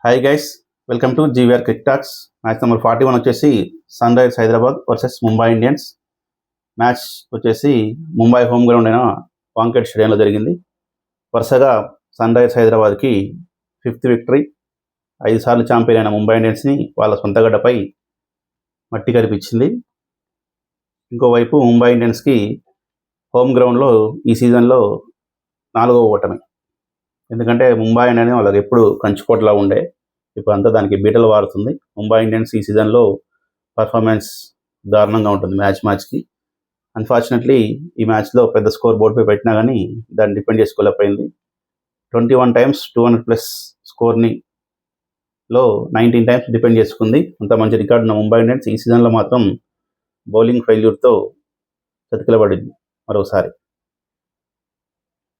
Hi guys, welcome to GVR cric talks. Match number 41 వచ్చేసి Sunrisers Hyderabad versus Mumbai Indians. Match వచ్చేసి Mumbai home ground అయిన వాంఖేడ్ స్టేడియంలో జరిగింది. వరుసగా సన్ రైజర్స్ హైదరాబాద్కి 5th విక్టరీ. 5 సార్లు ఛాంపియన్ అయిన ముంబై ఇండియన్స్ని వాళ్ళ సొంత గడ్డపై మట్టి కరిపించింది. ఇంకోవైపు ముంబై ఇండియన్స్కి హోమ్ గ్రౌండ్లో ఈ సీజన్లో 4వ ఓటమి. ఎందుకంటే ముంబై అనేది వాళ్ళకి ఎప్పుడు కంచుకోటలా ఉండే, ఇప్పుడు అంతా దానికి బీటలు వారుతుంది. ముంబై ఇండియన్స్ ఈ సీజన్లో పర్ఫార్మెన్స్ దారుణంగా ఉంటుంది మ్యాచ్కి. అన్ఫార్చునేట్లీ ఈ మ్యాచ్లో పెద్ద స్కోర్ బోర్డుపై పెట్టినా కానీ దాన్ని డిపెండ్ చేసుకోలేకపోయింది. 21 times 200+ స్కోర్ని 19 times డిపెండ్ చేసుకుంది. అంత మంచి రికార్డు ఉన్న ముంబై ఇండియన్స్ ఈ సీజన్లో మాత్రం బౌలింగ్ ఫెయిల్యూర్తో చతికిలబడింది మరోసారి.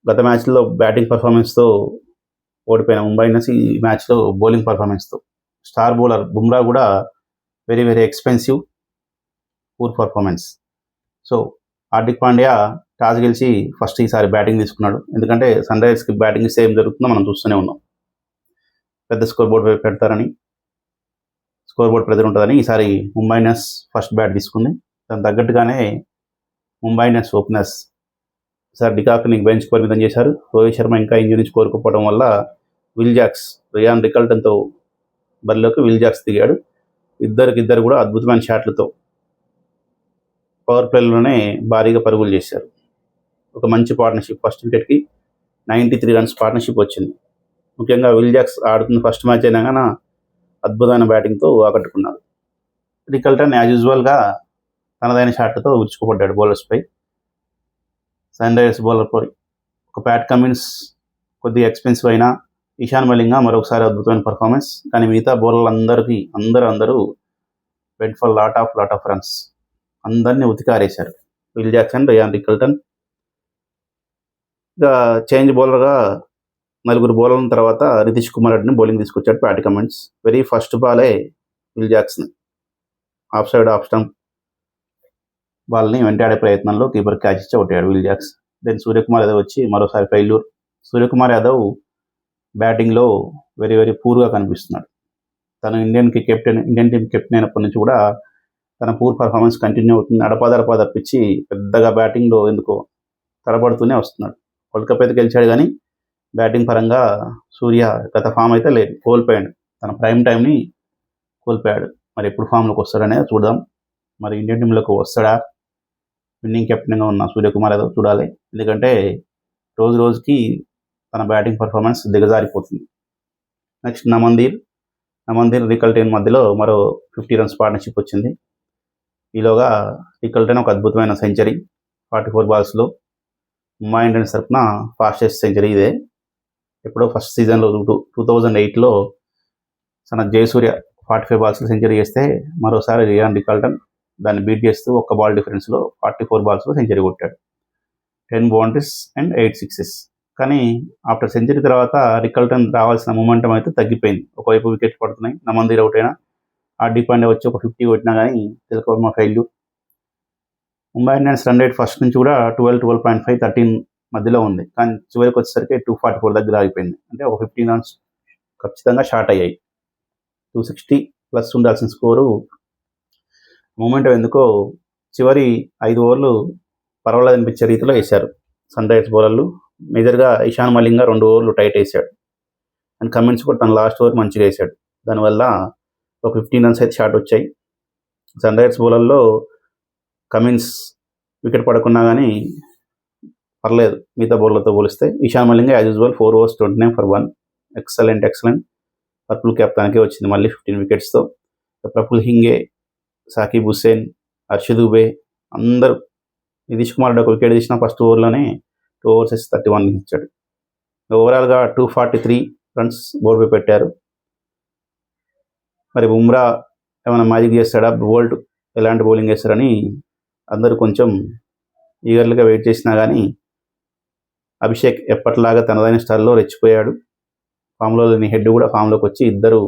గత మ్యాచ్లో బ్యాటింగ్ పర్ఫార్మెన్స్తో ఓడిపోయిన ముంబై ఇండియన్స్ ఈ మ్యాచ్లో బౌలింగ్ పర్ఫార్మెన్స్తో, స్టార్ బౌలర్ బుమ్రా కూడా very very expensive, poor performance. So Hardik Pandya toss గెలిచి ఫస్ట్ ఈసారి బ్యాటింగ్ తీసుకున్నాడు. ఎందుకంటే సన్ రైజర్స్కి బ్యాటింగ్ ఇస్తే ఏం జరుగుతుందో మనం చూస్తూనే ఉన్నాం. పెద్ద స్కోర్ బోర్డు పెడతారని, స్కోర్ బోర్డు ప్రెజర్ ఉంటుందని ఈసారి ముంబై ఇండియన్స్ ఫస్ట్ బ్యాట్ తీసుకుంది. దానికి తగ్గట్టుగానే ముంబై ఇండియన్స్ ఓపెనర్స్ సార్ డికాక్ని బెంచ్ పరిమితం చేశారు. రోహిత్ శర్మ ఇంకా ఇంజరీ నుంచి కోరుకోవడం వల్ల విల్ జాక్స్, రియాన్ రికల్టన్తో బరిలోకి విల్ జాక్స్ దిగాడు. ఇద్దరు కూడా అద్భుతమైన షాట్లతో పవర్ ప్లేలోనే భారీగా పరుగులు చేశారు. ఒక మంచి పార్ట్నర్షిప్, ఫస్ట్ వికెట్కి 93 runs పార్ట్నర్షిప్ వచ్చింది. ముఖ్యంగా విల్ జాక్స్ ఆడుతున్న ఫస్ట్ మ్యాచ్ అయినా కానీ అద్భుతమైన బ్యాటింగ్తో ఆకట్టుకున్నాడు. రికల్టన్ యాజ్ యూజువల్గా తనదైన షాట్లతో విరుచుకుపడ్డాడు బౌలర్స్పై. సన్ రైజర్స్ బౌలర్పై ఒక ప్యాట్ కమిన్స్ కొద్దిగా ఎక్స్పెన్సివ్ అయినా, ఇషాన్ మలింగా మరొకసారి అద్భుతమైన పర్ఫార్మెన్స్. కానీ మిగతా బౌలర్లందరికీ అందరూ went for lot of runs. అందరినీ ఉతికారేశారు విల్ జాక్సన్, రియాన్ రికల్టన్. ఇక చేంజ్ బౌలర్గా 4 బౌలర్ల తర్వాత నితీష్ కుమార్ రెడ్డిని బౌలింగ్ తీసుకొచ్చాడు ప్యాట్ కమిన్స్. వెరీ ఫస్ట్ బాలే Will Jackson off side off stump బాల్ని వెంటాడే ప్రయత్నంలో కీపర్ క్యాచ్ ఇచ్చి కొట్టాడు Will Jacks. Then Suryakumar Yadav వచ్చి మరోసారి ఫెయిల్యూర్. సూర్యకుమార్ యాదవ్ బ్యాటింగ్లో వెరీ వెరీ పూర్గా కనిపిస్తున్నాడు. తను ఇండియన్ టీం కెప్టెన్ అయినప్పటి నుంచి కూడా తన పూర్ పర్ఫార్మెన్స్ కంటిన్యూ అవుతుంది. అడపా తప్పించి పెద్దగా బ్యాటింగ్లో ఎందుకో తడబడుతూనే వస్తున్నాడు. వరల్డ్ కప్ అయితే గెలిచాడు కానీ బ్యాటింగ్ పరంగా సూర్య గత ఫామ్ అయితే లేదు, కోల్పోయాడు. తన ప్రైమ్ టైంని కోల్పోయాడు. మరి ఎప్పుడు ఫామ్లోకి వస్తాడనేది చూద్దాం. మరి ఇండియన్ టీంలోకి వస్తాడా? విన్నింగ్ కెప్టెన్గా ఉన్న సూర్యకుమార్ యాదవ్ చూడాలి. ఎందుకంటే రోజుకి తన బ్యాటింగ్ పర్ఫార్మెన్స్ దిగజారిపోతుంది. నెక్స్ట్ నమందీర్ రికల్టన్ మధ్యలో మరో 50 runs పార్ట్నర్షిప్ వచ్చింది. ఈలోగా రికల్టన్ ఒక అద్భుతమైన సెంచరీ 44 balls. ముంబై ఇండియన్స్ తరఫున ఫాస్టెస్ట్ సెంచరీ ఇదే. ఎప్పుడో ఫస్ట్ సీజన్లో 2008లో తన జయసూర్య 45 balls సెంచరీ చేస్తే మరోసారి రియాన్ రికల్టన్ దాన్ని బీట్ చేస్తూ ఒక్క బాల్ డిఫరెన్స్లో 44 balls సెంచరీ కొట్టాడు. 10 boundaries and 8 sixes. కానీ ఆఫ్టర్ సెంచరీ తర్వాత రికల్టన్ రావాల్సిన మొమెంటం అయితే తగ్గిపోయింది. ఒకవైపు వికెట్ పడుతున్నాయి, నమందీర్ అవుట్ అయినా, హార్దిక్ పాండ్యా వచ్చి ఒక 50 కొట్టినా కానీ Tilak Varma failure. Mumbai Indians run rate first నుంచి కూడా 12.5, 13 మధ్యలో ఉంది. కానీ చివరికి వచ్చేసరికి 244 దగ్గర ఆగిపోయింది. అంటే ఒక 15 runs ఖచ్చితంగా షార్ట్ అయ్యాయి. 260+ ఉండాల్సిన స్కోరు మూమెంట్ ఎందుకో చివరి 5 ఓవర్లు పర్వాలేదు అనిపించే రీతిలో వేశారు సన్ రైజర్స్ బౌలర్లు. మేజర్గా ఇషాన్ మలింగా 2 ఓవర్లు టైట్ వేసాడు. అండ్ కమిన్స్ కూడా తన లాస్ట్ ఓవర్ మంచిగా వేసాడు. దానివల్ల ఒక 15 runs అయితే షార్ట్ వచ్చాయి. సన్ రైజర్స్ బౌలర్లో కమిన్స్ వికెట్ పడకున్నా కానీ పర్లేదు మిగతా బౌలర్లతో పోలిస్తే. Ishan Malinga as usual 4 overs 29 for 1. Excellent. Purple cap తనకే వచ్చింది మళ్ళీ 15 wicketsతో. ప్రఫుల్ హింగే, సాకిబ్ హుస్సేన్, హర్షద్ దుబే అందరూ. నితీష్ కుమార్ రెడ్డి ఒక వికెట్ తీసిన ఫస్ట్ ఓవర్లోనే 2 overs 31 ఇచ్చాడు. ఓవరాల్గా 243 runs బోర్డుపై పెట్టారు. మరి బుమ్రా ఏమైనా మ్యాజిక్ చేస్తాడా, బోల్ట్ ఎలాంటి బౌలింగ్ వేస్తారని అందరూ కొంచెం ఈగర్లుగా వెయిట్ చేసినా కానీ అభిషేక్ ఎప్పటిలాగా తనదైన స్టైల్లో రెచ్చిపోయాడు. ఫామ్లో లేని హెడ్ కూడా ఫామ్లోకి వచ్చి ఇద్దరు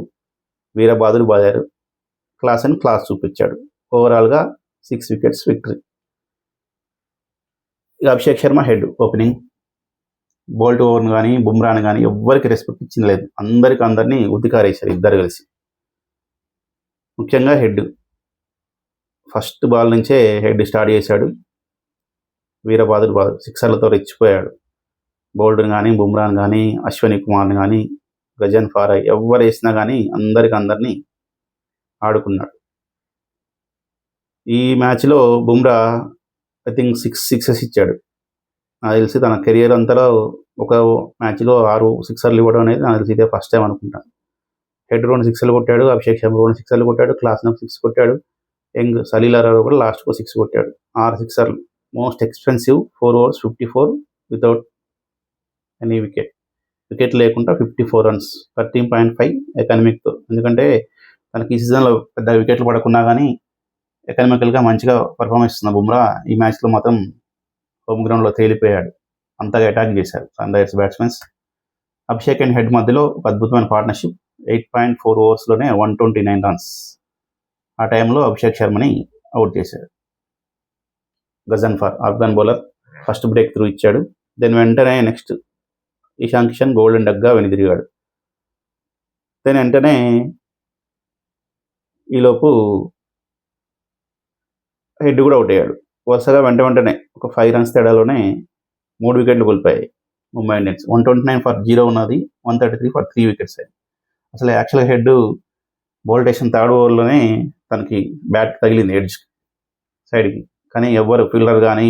వీరబాదులు బాదారు. క్లాస్ చూపించాడు. ఓవరాల్గా 6 wickets విక్టరీ. ఇక Abhishek Sharma Head opening. Boult ఓవర్ని కానీ బుమ్రాని కానీ ఎవ్వరికి రెస్పెక్ట్ ఇచ్చింది లేదు. అందరినీ ఉద్దికారేశారు ఇద్దరు కలిసి. ముఖ్యంగా హెడ్ ఫస్ట్ బాల్ నుంచే హెడ్ స్టార్ట్ చేశాడు. వీరబాదుడు సిక్సర్లతో రెచ్చిపోయాడు. బోల్ట్ని కానీ బుమ్రాని కానీ అశ్వని కుమార్ని కానీ గజన్ ఫారై ఎవరు వేసినా కానీ అందరినీ ఆడుకున్నాడు. ఈ మ్యాచ్లో బుమ్రా ఐ థింక్ 6 సిక్సెస్ ఇచ్చాడు. నాకు తెలిసి తన కెరియర్ అంతలో ఒక మ్యాచ్లో 6 సిక్సర్లు ఇవ్వడం అనేది నాకు తెలిసి ఇదే ఫస్ట్ టైం అనుకుంటాను. హెడ్ 2 సిక్సర్లు కొట్టాడు, అభిషేక్ శర్మ 2 సిక్సర్లు కొట్టాడు, క్లాసెనప్ 6 కొట్టాడు, యంగ్ సలీల్ అరోరా కూడా లాస్ట్కు 6 కొట్టాడు. 6 సిక్సర్లు. Most expensive 4 overs 54 without any wicket లేకుండా 54 runs 13.5 ఎకనామిక్తో. ఎందుకంటే తనకి ఈ సీజన్లో పెద్ద వికెట్లు పడకున్నా కానీ ఎకనామికల్గా మంచిగా పర్ఫార్మెన్స్ ఇస్తున్న బుమ్రా ఈ మ్యాచ్లో మాత్రం హోమ్ గ్రౌండ్లో తేలిపోయాడు. అంతగా అటాక్ చేశారు Sunrisers batsmens. Abhishek and Head మధ్యలో ఒక అద్భుతమైన పార్ట్నర్షిప్. 8.4 ఓవర్స్లోనే 129 runs. ఆ టైంలో అభిషేక్ శర్మని అవుట్ చేశాడు. Ghazanfar Afghan bowler first breakthrough ఇచ్చాడు. దెన్ వెంటనే నెక్స్ట్ ఇషాన్ కిషన్ గోల్డెన్ డక్గా వెనుదిరిగాడు. దెన్ వెంటనే ఈలోపు హెడ్ కూడా అవుట్ అయ్యాడు. వరుసగా వెంటనే ఒక 5 runs తేడాలోనే 3 వికెట్లు కోల్పోయాయి ముంబై ఇండియన్స్. 129 for 0 ఉన్నది, 133 for 3 wickets. అసలు యాక్చువల్గా హెడ్ బౌల్ట్ వేసిన 3rd ఓవర్లోనే తనకి బ్యాట్ తగిలింది ఎడ్జ్ సైడ్కి. కానీ ఎవరు ఫీల్డర్ కానీ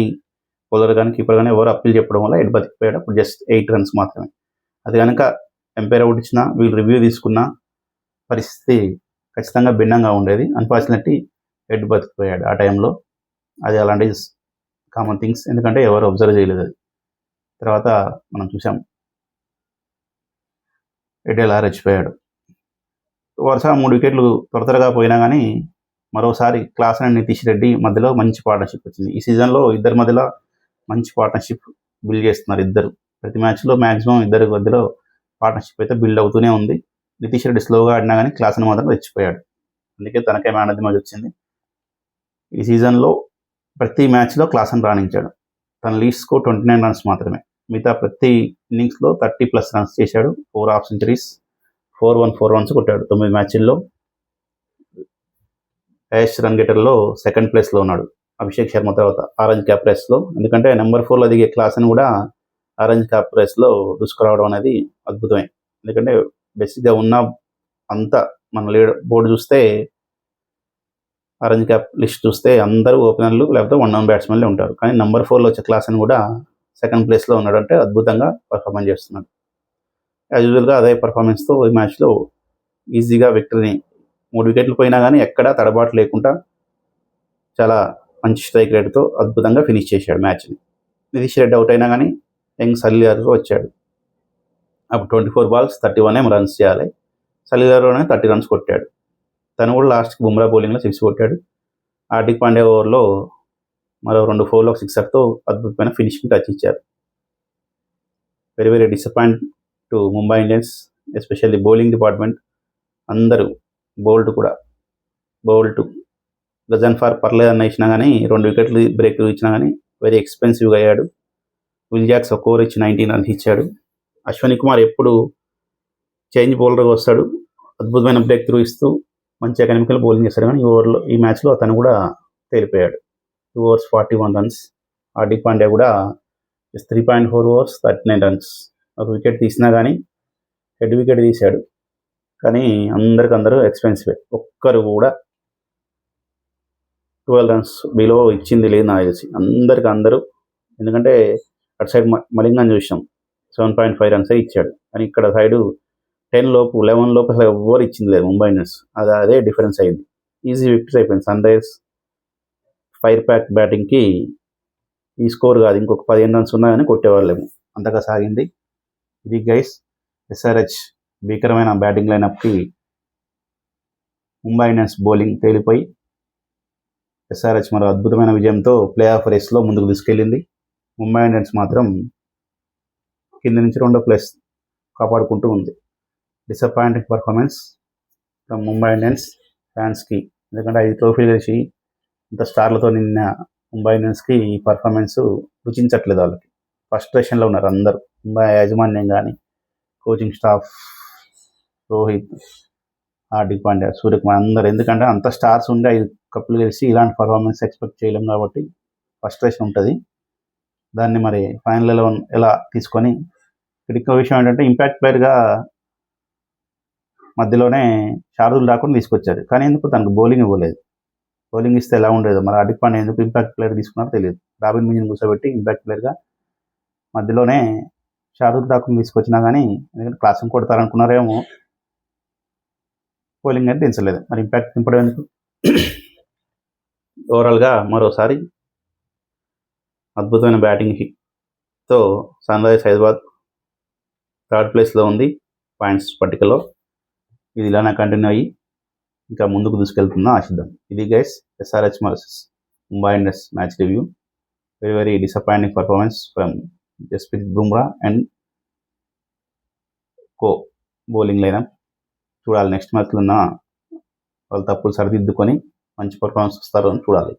బౌలర్ కానీ కీపర్ కానీ ఎవరు అప్పీల్ చెప్పడం వల్ల హెడ్ బతికిపోయాడు. అప్పుడు జస్ట్ 8 runs మాత్రమే. అది కనుక ఎంపైర్ అవుట్ ఇచ్చినా వీళ్ళు రివ్యూ తీసుకున్న పరిస్థితి ఖచ్చితంగా భిన్నంగా ఉండేది. అన్ఫార్చునేట్లీ హెడ్ బతికిపోయాడు ఆ టైంలో. అది అలాంటి కామన్ థింగ్స్, ఎందుకంటే ఎవరు అబ్జర్వ్ చేయలేదు. అది తర్వాత మనం చూసాం హెడ్ ఎలా రెచ్చిపోయాడు. వరుసగా 3 వికెట్లు త్వరగా పోయినా కానీ మరోసారి క్లాసన్ అండ్ నితీష్ రెడ్డి మధ్యలో మంచి పార్ట్నర్షిప్ వచ్చింది. ఈ సీజన్లో ఇద్దరి మధ్యలో మంచి పార్ట్నర్షిప్ బిల్డ్ చేస్తున్నారు ఇద్దరు. ప్రతి మ్యాచ్లో మ్యాక్సిమం ఇద్దరి మధ్యలో పార్ట్నర్షిప్ అయితే బిల్డ్ అవుతూనే ఉంది. నితీష్ రెడ్డి స్లోగా ఆడినా కానీ క్లాసన్ మాత్రం రెచ్చిపోయాడు. అందుకే తనకే మ్యాన్ ఆఫ్ ది మ్యాచ్ వచ్చింది. ఈ సీజన్లో ప్రతి మ్యాచ్లో క్లాసన్ రాణించాడు. తన లీడ్ స్కోర్ 29 runs మాత్రమే. మిగతా ప్రతి ఇన్నింగ్స్లో 30+ runs చేశాడు. 4 half centuries, 414 runs కొట్టాడు 9 మ్యాచ్ల్లో. హైయెస్ట్ రన్ గెటర్లో సెకండ్ ప్లేస్లో ఉన్నాడు అభిషేక్ శర్మ తర్వాత ఆరెంజ్ క్యాప్ రేస్లో. ఎందుకంటే నెంబర్ 4లో దిగే క్లాసన్ కూడా ఆరెంజ్ క్యాప్ రేస్లో దూసుకురావడం అనేది అద్భుతమే. ఎందుకంటే బేసిక్గా ఉన్న అంతా మన లీడ్ బోర్డు చూస్తే, ఆరెంజ్ క్యాప్ లిస్ట్ చూస్తే అందరూ ఓపెనర్లు లేకపోతే 1-down బ్యాట్స్మెన్లే ఉంటారు. కానీ నెంబర్ 4లో వచ్చే క్లాసన్ కూడా సెకండ్ ప్లేస్లో ఉన్నాడంటే అద్భుతంగా పర్ఫార్మెన్స్ చేస్తున్నాడు. యాజ్ యూజువల్గా అదే పర్ఫార్మెన్స్తో ఈ మ్యాచ్లో ఈజీగా విక్టరీని 3 వికెట్లు పోయినా కానీ ఎక్కడా తడబాటు లేకుండా చాలా మంచి స్ట్రైక్ రేట్తో అద్భుతంగా ఫినిష్ చేశాడు మ్యాచ్ని. నితీష్ రెడ్డి అవుట్ అయినా కానీ యంగ్ సలీల్ అరోరా వచ్చాడు. అప్పుడు 24 balls 31 runs చేయాలి. సలీల్ అరోరానే 30 runs కొట్టాడు. తను కూడా లాస్ట్కి బుమ్రా బౌలింగ్లో 6 కొట్టాడు. హార్దిక్ పాండ్యా ఓవర్లో మరో 2 4లో 6తో అద్భుతమైన ఫినిషింగ్ టచ్ ఇచ్చారు. Very very disappoint to Mumbai Indians, especially bowling department. అందరూ బౌల్ట్ గజన్ఫర్ పర్లేదన్న ఇచ్చినా కానీ 2 వికెట్లు బ్రేక్ ఇచ్చినా కానీ వెరీ ఎక్స్పెన్సివ్గా అయ్యాడు. విల్ జాక్స్ ఒక ఓవర్ ఇచ్చి 19 runs ఇచ్చాడు. అశ్వని కుమార్ ఎప్పుడు చేంజ్ బౌలర్గా వస్తాడు, అద్భుతమైన బ్రేక్ త్రూ ఇస్తూ మంచి ఎకనామికల్ బౌలింగ్ చేస్తాడు. కానీ ఈ మ్యాచ్లో అతను కూడా తేలిపోయాడు. 2 overs 41 runs. హార్దిక్ పాండ్యా కూడా 3.4 overs 39 runs. ఒక వికెట్ తీసినా కానీ హెడ్ వికెట్ తీశాడు. కానీ అందరూ ఎక్స్పెన్సివే. ఒక్కరు కూడా 12 runs బిలో ఇచ్చింది లేదు నాకు తెలిసి. అందరూ ఎందుకంటే అటు సైడ్ మలింగాన్ని చూసాం 7.5 runs ఇచ్చాడు. కానీ ఇక్కడ సైడు 10 లోపు 11 లోపు అసలు ఎవరు ఇచ్చింది లేదు ముంబై ఇండియన్స్. అదే డిఫరెన్స్ అయింది. ఈజీ వికెట్స్ అయిపోయింది. సన్ రైజర్స్ ఫైర్ ప్యాక్ బ్యాటింగ్కి ఈ స్కోర్ కాదు, ఇంకొక 15 runs ఉన్నా కానీ కొట్టేవాళ్ళేమో, అంతగా సాగింది. ఇది గైస్ ఎస్ఆర్హెచ్ భీకరమైన బ్యాటింగ్ లైనప్కి ముంబై ఇండియన్స్ బౌలింగ్ తేలిపోయి ఎస్ఆర్హెచ్ మరో అద్భుతమైన విజయంతో ప్లే ఆఫ్ రేస్లో ముందుకు తీసుకెళ్ళింది. ముంబై ఇండియన్స్ మాత్రం కింద నుంచి 2వ ప్లేస్ కాపాడుకుంటూ ఉంది. Disappointing performance from Mumbai Indians ఫ్యాన్స్కి. ఎందుకంటే 5 ట్రోఫీలు గెలిచి ఇంత స్టార్లతో నిన్న ముంబై ఇండియన్స్కి ఈ పర్ఫార్మెన్స్ రుచించట్లేదు. వాళ్ళకి ఫ్రస్ట్రేషన్లో ఉన్నారు అందరూ ముంబై యాజమాన్యం కానీ, కోచింగ్ స్టాఫ్, రోహిత్, హార్దిక్ పాండ్యా, సూర్యకుమార్ అందరు, ఎందుకంటే అంత స్టార్స్ ఉండి 5 కప్పులు గెలిచి ఇలాంటి పర్ఫార్మెన్స్ ఎక్స్పెక్ట్ చేయలేం కాబట్టి ఫ్రస్ట్రేషన్ ఉంటుంది. దాన్ని మరి ఫైనల్ 11 ఎలా తీసుకొని, ఇక్కడ ఇంకో విషయం ఏంటంటే ఇంపాక్ట్ ప్లేయర్గా మధ్యలోనే శార్దుల్ ఠాకూర్ తీసుకొచ్చారు, కానీ ఎందుకు తనకు బౌలింగ్ ఇవ్వలేదు. బౌలింగ్ ఇస్తే ఎలా ఉండేది. మరి హార్దిక్ పాండ్యా ఎందుకు ఇంపాక్ట్ ప్లేయర్ తీసుకున్నారో తెలియదు. రాబిన్ మింజ్ని కూర్చోబెట్టి ఇంపాక్ట్ ప్లేయర్గా మధ్యలోనే శార్దుల్ ఠాకూర్ని తీసుకొచ్చినా కానీ, ఎందుకంటే క్లాసింగ్ కొడతారనుకున్నారేమో, బౌలింగ్ అయితే దించలేదు. మరి ఇంపాక్ట్ దింపడం ఎందుకు. ఓవరాల్గా మరోసారి అద్భుతమైన బ్యాటింగ్ హిట్తో సన్ రైజర్స్ హైదరాబాద్ థర్డ్ ప్లేస్లో ఉంది పాయింట్స్ పట్టికలో. ఇది ఇలానే కంటిన్యూ అయ్యి ఇంకా ముందుకు దూసుకెళ్తుందో ఆశిద్దాం. ఇది guys SRH versus Mumbai Indians match review. Very very disappointing performance from Jasprit Bumrah and co bowling lineup. చూడాలి నెక్స్ట్ మ్యాచ్లో ఉన్న వాళ్ళు తప్పులు సరిదిద్దుకొని మంచి పర్ఫార్మెన్స్ ఇస్తారు అని చూడాలి.